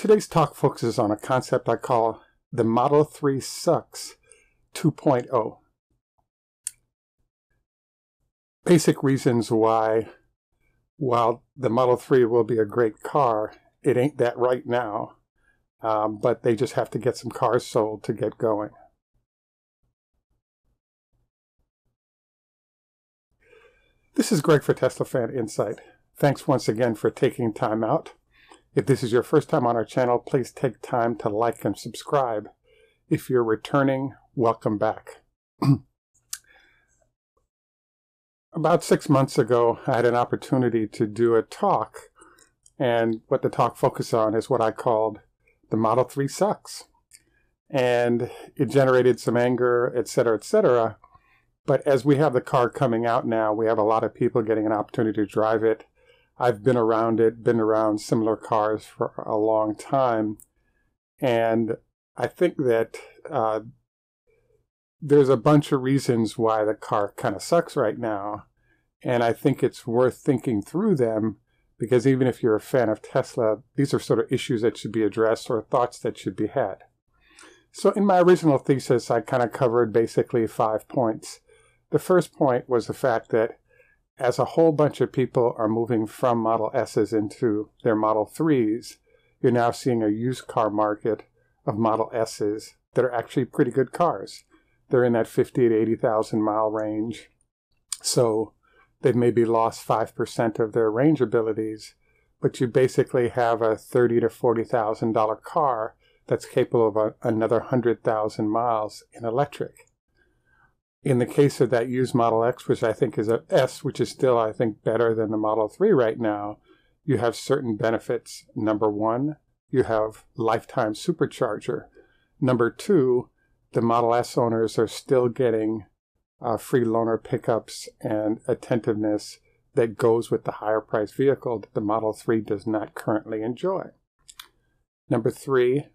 Today's talk focuses on a concept I call the Model 3 Sucks 2.0. Basic reasons why, while the Model 3 will be a great car, it ain't that right now, but they just have to get some cars sold to get going. This is Greg for Tesla Fan Insight. Thanks once again for taking time out. If this is your first time on our channel, please take time to like and subscribe. If you're returning, welcome back. About 6 months ago, I had an opportunity to do a talk, and what the talk focused on is what I called the Model 3 Sucks. And it generated some anger, etc., etc. But as we have the car coming out now, we have a lot of people getting an opportunity to drive it. I've been around it, been around similar cars for a long time, and I think that there's a bunch of reasons why the car kind of sucks right now, and I think it's worth thinking through them, because even if you're a fan of Tesla, these are sort of issues that should be addressed or thoughts that should be had. So in my original thesis, I kind of covered basically 5 points. The first point was the fact that as a whole bunch of people are moving from Model S's into their Model 3s, you're now seeing a used car market of Model S's that are actually pretty good cars. They're in that 50 to 80,000 mile range. So they've maybe lost 5% of their range abilities, but you basically have a $30,000 to $40,000 car that's capable of another 100,000 miles in electric. In the case of that used Model X, which I think is a S, which is still, I think, better than the Model 3 right now, you have certain benefits. Number one, you have lifetime supercharger. Number two, the Model S owners are still getting free loaner pickups and attentiveness that goes with the higher price vehicle that the Model 3 does not currently enjoy. Number three,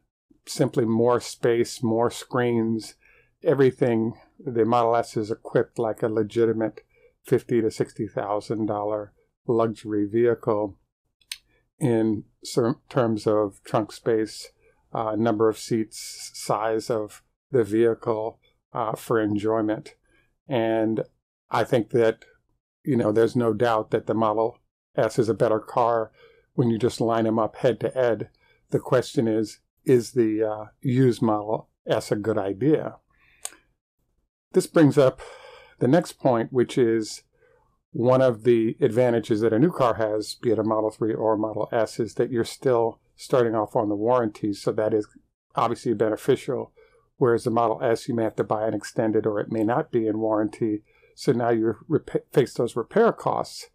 simply more space, more screens, everything. The Model S is equipped like a legitimate $50,000 to $60,000 luxury vehicle in terms of trunk space, number of seats, size of the vehicle for enjoyment. And I think that, there's no doubt that the Model S is a better car when you just line them up head to head. The question is the used Model S a good idea? This brings up the next point, which is one of the advantages that a new car has, be it a Model 3 or a Model S, is that you're still starting off on the warranty, so that is obviously beneficial, whereas the Model S, you may have to buy an extended or it may not be in warranty, so now you face those repair costs.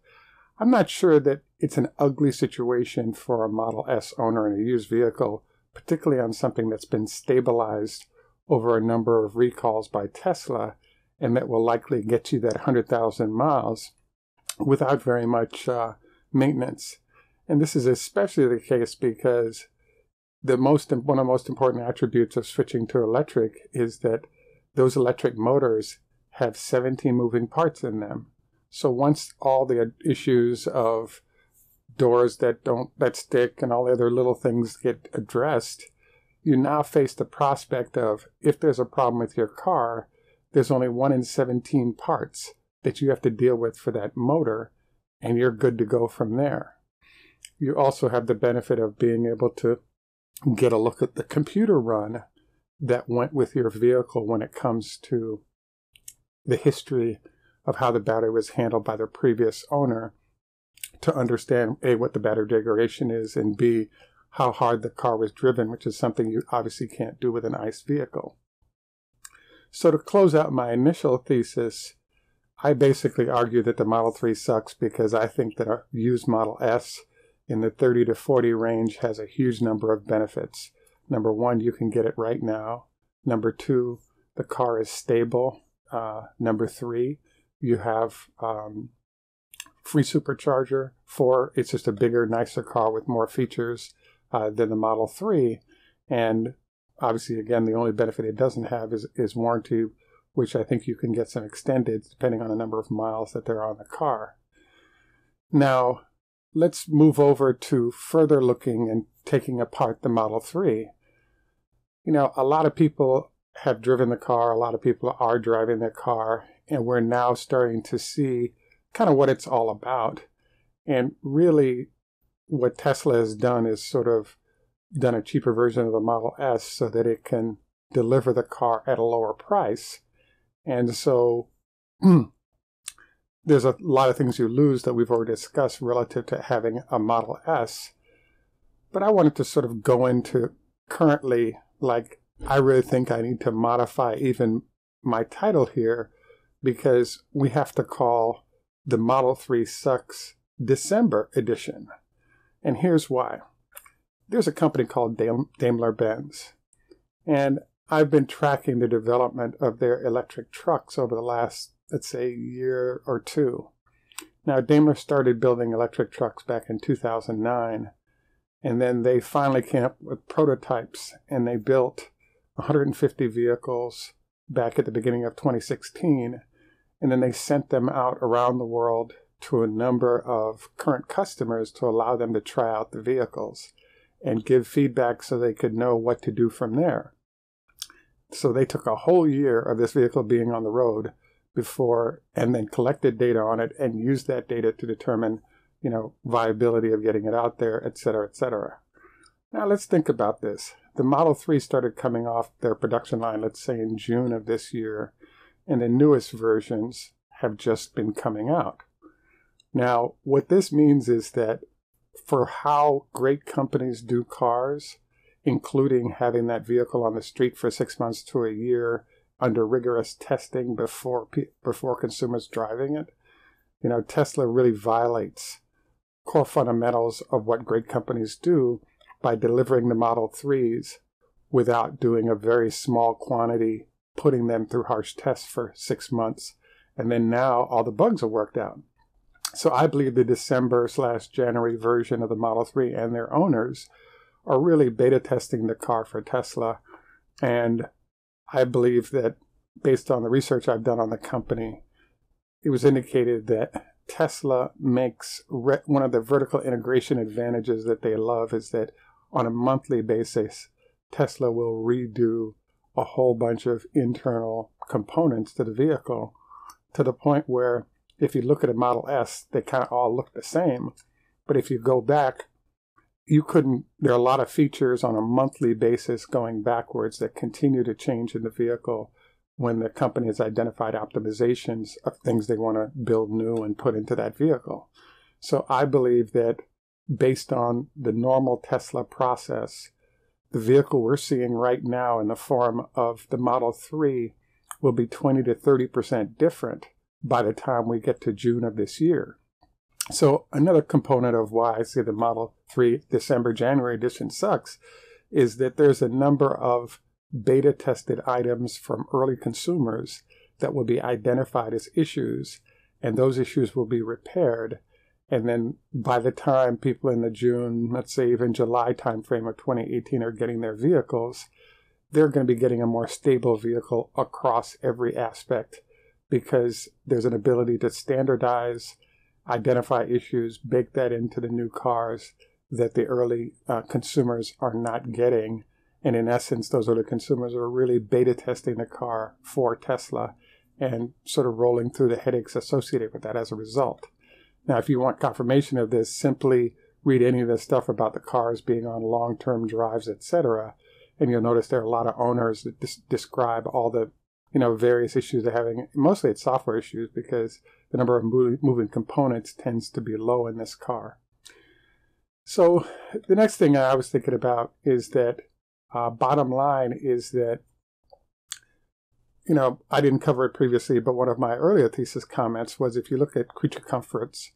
I'm not sure that it's an ugly situation for a Model S owner in a used vehicle, particularly on something that's been stabilized over a number of recalls by Tesla, and that will likely get you that 100,000 miles without very much maintenance. And this is especially the case because one of the most important attributes of switching to electric is that those electric motors have 17 moving parts in them. So once all the issues of doors that stick and all the other little things get addressed, you now face the prospect of, if there's a problem with your car, there's only 1 in 17 parts that you have to deal with for that motor, and you're good to go from there. You also have the benefit of being able to get a look at the computer run that went with your vehicle when it comes to the history of how the battery was handled by the previous owner, to understand, A, what the battery degradation is, and B, how hard the car was driven, which is something you obviously can't do with an ICE vehicle. So to close out my initial thesis, I basically argue that the Model 3 sucks because I think that a used Model S in the 30 to 40 range has a huge number of benefits. Number one, you can get it right now. Number two, the car is stable. Number three, you have free supercharger. 4, it's just a bigger, nicer car with more features than the Model 3. And obviously, again, the only benefit it doesn't have is warranty, which I think you can get some extended depending on the number of miles that there are on the car. Now, let's move over to further looking and taking apart the Model 3. You know, a lot of people have driven the car, a lot of people are driving their car, and we're now starting to see kind of what it's all about. And really, what Tesla has done is sort of done a cheaper version of the Model S so that it can deliver the car at a lower price. And so there's a lot of things you lose that we've already discussed relative to having a Model S. But I wanted to sort of go into currently, like, I really think I need to modify even my title here, because we have to call the Model 3 Sucks December edition. And here's why. There's a company called Daimler-Benz, and I've been tracking the development of their electric trucks over the last, let's say, year or two. Now, Daimler started building electric trucks back in 2009, and then they finally came up with prototypes, and they built 150 vehicles back at the beginning of 2016, and then they sent them out around the world to a number of current customers to allow them to try out the vehicles and give feedback so they could know what to do from there. So they took a whole year of this vehicle being on the road before, and then collected data on it and used that data to determine, you know, viability of getting it out there, et cetera, et cetera. Now let's think about this. The Model 3 started coming off their production line, let's say in June of this year, and the newest versions have just been coming out. Now, what this means is that for how great companies do cars, including having that vehicle on the street for 6 months to a year under rigorous testing before consumers driving it, you know, Tesla really violates core fundamentals of what great companies do by delivering the Model 3s without doing a very small quantity, putting them through harsh tests for 6 months, and then now all the bugs are worked out. So I believe the December/January version of the Model 3 and their owners are really beta testing the car for Tesla. And I believe that based on the research I've done on the company, it was indicated that Tesla makes one of the vertical integration advantages that they love is that on a monthly basis, Tesla will redo a whole bunch of internal components to the vehicle, to the point where if you look at a Model S, they kind of all look the same. But if you go back, there are a lot of features on a monthly basis going backwards that continue to change in the vehicle when the company has identified optimizations of things they want to build new and put into that vehicle. So I believe that based on the normal Tesla process, the vehicle we're seeing right now in the form of the Model 3 will be 20 to 30% different by the time we get to June of this year. So another component of why I say the Model 3 December-January edition sucks is that there's a number of beta tested items from early consumers that will be identified as issues, and those issues will be repaired. And then by the time people in the June, let's say even July timeframe of 2018 are getting their vehicles, they're going to be getting a more stable vehicle across every aspect, because there's an ability to standardize, identify issues, bake that into the new cars that the early consumers are not getting. And in essence, those early consumers are really beta testing the car for Tesla and sort of rolling through the headaches associated with that as a result. Now, if you want confirmation of this, simply read any of the stuff about the cars being on long-term drives, etc., and you'll notice there are a lot of owners that describe all the various issues they're having. Mostly it's software issues because the number of moving components tends to be low in this car. So the next thing I was thinking about is that bottom line is that, I didn't cover it previously, but one of my earlier thesis comments was if you look at creature comforts,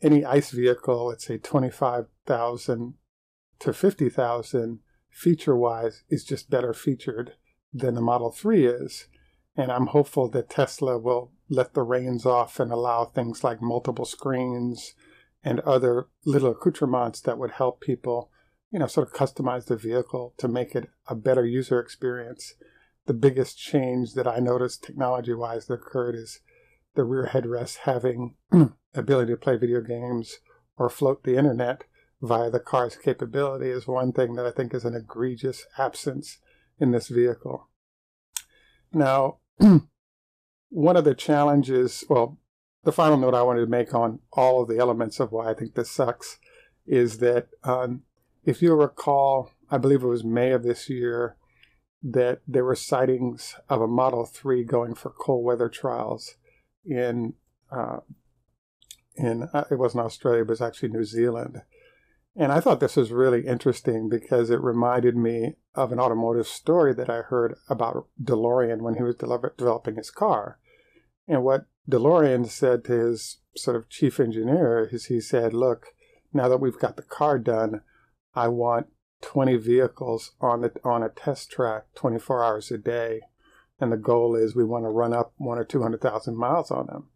any ICE vehicle, let's say 25,000 to 50,000, feature-wise is just better featured than the Model 3 is. And I'm hopeful that Tesla will let the reins off and allow things like multiple screens and other little accoutrements that would help people, sort of customize the vehicle to make it a better user experience. The biggest change that I noticed technology-wise that occurred is the rear headrest having ability to play video games or float the internet via the car's capability is one thing that I think is an egregious absence in this vehicle. Now, one of the challenges, well, the final note I wanted to make on all of the elements of why I think this sucks is that if you recall, I believe it was May of this year, that there were sightings of a Model 3 going for cold weather trials in it wasn't Australia, but it was actually New Zealand. And I thought this was really interesting because it reminded me of an automotive story that I heard about DeLorean when he was developing his car. And what DeLorean said to his sort of chief engineer is he said, look, now that we've got the car done, I want 20 vehicles on a test track 24 hours a day. And the goal is we want to run up 100,000 or 200,000 miles on them.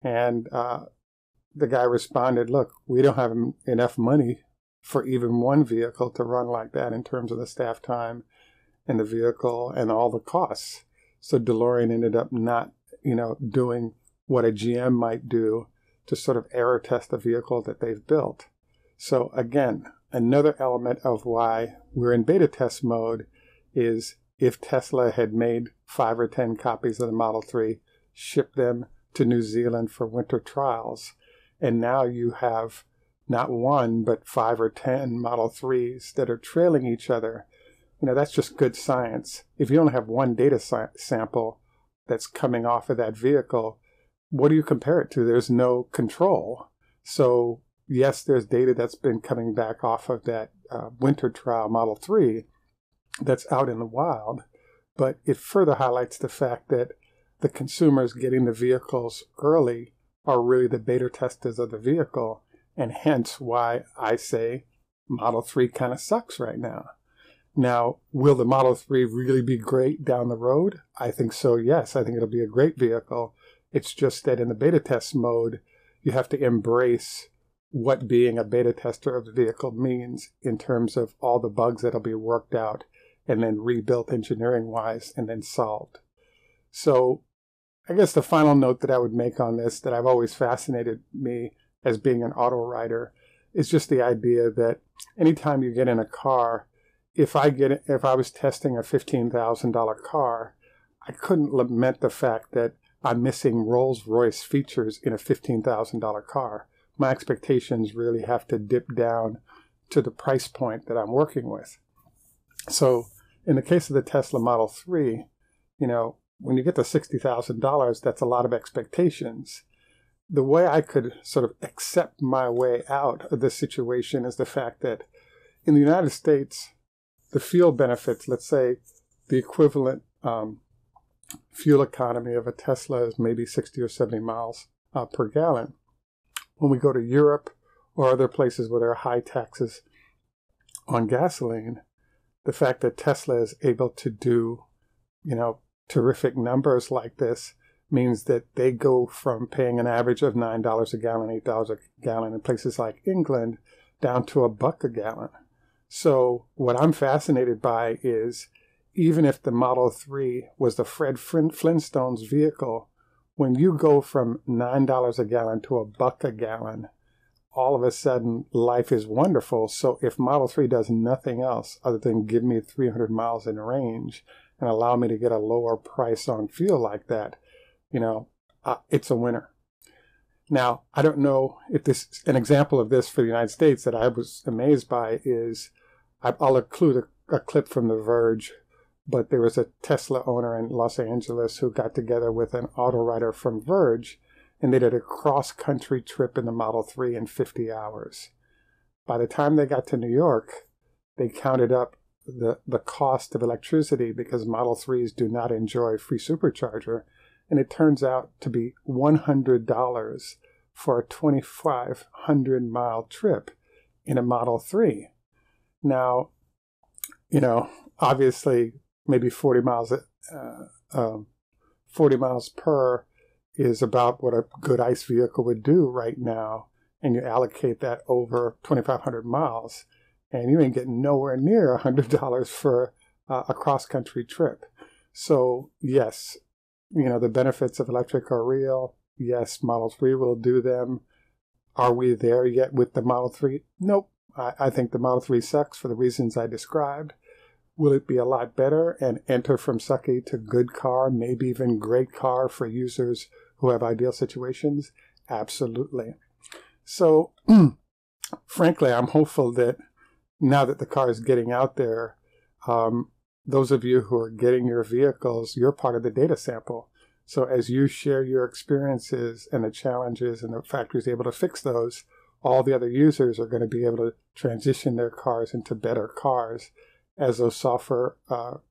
And the guy responded, look, we don't have enough money for even one vehicle to run like that in terms of the staff time and the vehicle and all the costs. So DeLorean ended up not, doing what a GM might do to sort of error test the vehicle that they've built. So again, another element of why we're in beta test mode is if Tesla had made 5 or 10 copies of the Model 3, shipped them to New Zealand for winter trials, and now you have not one, but 5 or 10 Model 3s that are trailing each other. That's just good science. If you only have one data sample that's coming off of that vehicle, what do you compare it to? There's no control. So yes, there's data that's been coming back off of that winter trial Model 3 that's out in the wild, but it further highlights the fact that the consumers getting the vehicles early are really the beta testers of the vehicle, and hence why I say Model 3 kind of sucks right now. Now, will the Model 3 really be great down the road? I think so, yes. I think it'll be a great vehicle. It's just that in the beta test mode, you have to embrace what being a beta tester of the vehicle means in terms of all the bugs that'll be worked out and then rebuilt engineering-wise and then solved. So I guess the final note that I would make on this that I've always fascinated me as being an auto rider is just the idea that anytime you get in a car, if I was testing a $15,000 car, I couldn't lament the fact that I'm missing Rolls-Royce features in a $15,000 car. My expectations really have to dip down to the price point that I'm working with. So in the case of the Tesla Model 3, when you get to $60,000, that's a lot of expectations. The way I could sort of accept my way out of this situation is the fact that in the United States, the fuel benefits, let's say the equivalent fuel economy of a Tesla is maybe 60 or 70 miles per gallon. When we go to Europe or other places where there are high taxes on gasoline, the fact that Tesla is able to do, terrific numbers like this means that they go from paying an average of $9 a gallon, $8 a gallon in places like England down to $1 a gallon. So what I'm fascinated by is even if the Model 3 was the Fred Flintstone's vehicle, when you go from $9 a gallon to $1 a gallon, all of a sudden life is wonderful. So if Model 3 does nothing else other than give me 300 miles in range and allow me to get a lower price on fuel like that, it's a winner. Now, I don't know if an example of this for the United States that I was amazed by is, I'll include a clip from The Verge, but there was a Tesla owner in Los Angeles who got together with an auto writer from Verge, and they did a cross-country trip in the Model 3 in 50 hours. By the time they got to New York, they counted up the cost of electricity because Model 3s do not enjoy free supercharger, and it turns out to be $100 for a 2,500-mile trip in a Model 3. Now, obviously, maybe 40 miles per is about what a good ICE vehicle would do right now, and you allocate that over 2,500 miles, and you ain't getting nowhere near $100 for a cross-country trip. So, yes, the benefits of electric are real. Yes, Model 3 will do them. Are we there yet with the Model 3? Nope. I think the Model 3 sucks for the reasons I described. Will it be a lot better and enter from sucky to good car, maybe even great car for users who have ideal situations? Absolutely. So, frankly, I'm hopeful that now that the car is getting out there, those of you who are getting your vehicles, you're part of the data sample. So as you share your experiences and the challenges and the factory's able to fix those, all the other users are going to be able to transition their cars into better cars as those software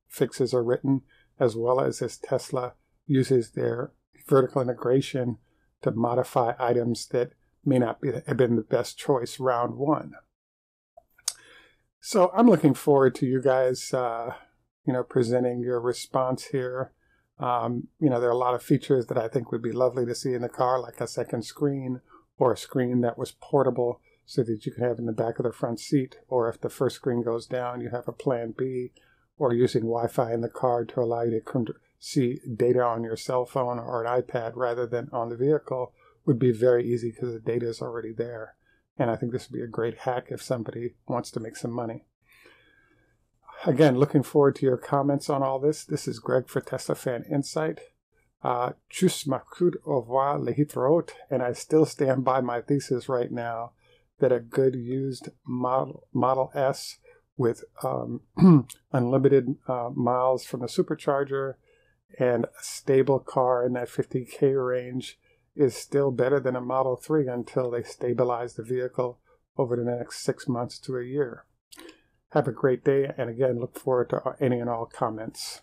fixes are written, as well as Tesla uses their vertical integration to modify items that may not have been the best choice round one. So I'm looking forward to you guys, presenting your response here. There are a lot of features that I think would be lovely to see in the car, like a second screen or a screen that was portable so that you can have in the back of the front seat. Or if the first screen goes down, you have a plan B, or using Wi-Fi in the car to allow you to see data on your cell phone or an iPad rather than on the vehicle would be very easy because the data is already there. And I think this would be a great hack if somebody wants to make some money. Again, looking forward to your comments on all this. This is Greg for Tesla Fan Insight. Tschüss, makut, au revoir, lehitraot. And I still stand by my thesis right now that a good used Model S with unlimited miles from the supercharger and a stable car in that 50K range is still better than a Model 3 until they stabilize the vehicle over the next 6 months to a year. Have a great day, and again, look forward to any and all comments.